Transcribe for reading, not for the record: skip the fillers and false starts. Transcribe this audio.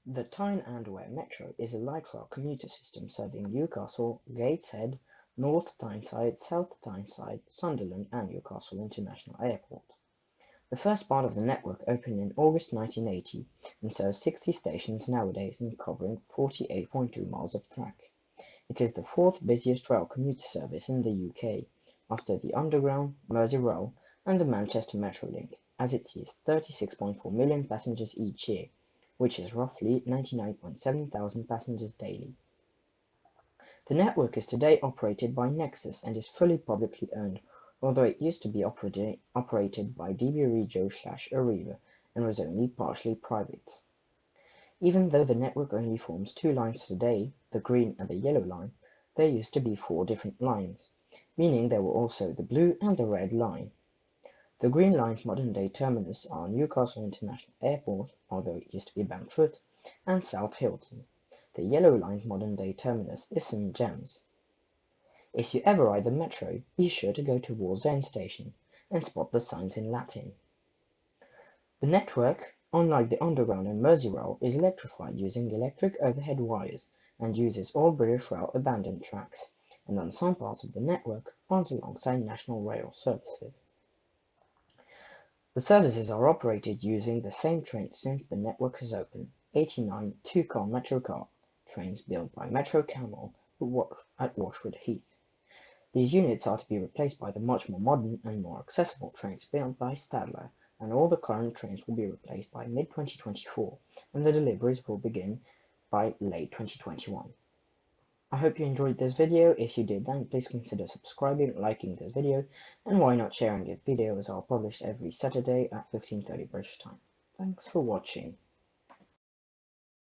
The Tyne and Wear Metro is a light rail commuter system serving Newcastle, Gateshead, North Tyneside, South Tyneside, Sunderland and Newcastle International Airport. The first part of the network opened in August 1980 and serves 60 stations nowadays and covering 48.2 miles of track. It is the fourth busiest rail commuter service in the UK, after the Underground, Merseyrail and the Manchester Metrolink, as it sees 36.4 million passengers each year, which is roughly 99.7 thousand passengers daily. The network is today operated by Nexus and is fully publicly owned, although it used to be operated by DB Regio/Arriva and was only partially private. Even though the network only forms two lines today, the green and the yellow line, there used to be four different lines, meaning there were also the blue and the red line. The green line's modern-day terminus are Newcastle International Airport, although it used to be Bamford, and South Hilton. The yellow line's modern-day terminus is St James. If you ever ride the metro, be sure to go to Wallsend Station and spot the signs in Latin. The network, unlike the Underground and Merseyrail, is electrified using electric overhead wires and uses all British Rail abandoned tracks, and on some parts of the network runs alongside National Rail services. The services are operated using the same trains since the network has opened, 89 two-car Metrocar trains built by Metro Camel at Washwood Heath. These units are to be replaced by the much more modern and more accessible trains built by Stadler, and all the current trains will be replaced by mid-2024, and the deliveries will begin by late 2021. I hope you enjoyed this video. If you did, then please consider subscribing, liking this video, and why not sharing this video, as I'll publish every Saturday at 15:30 British time. Thanks for watching.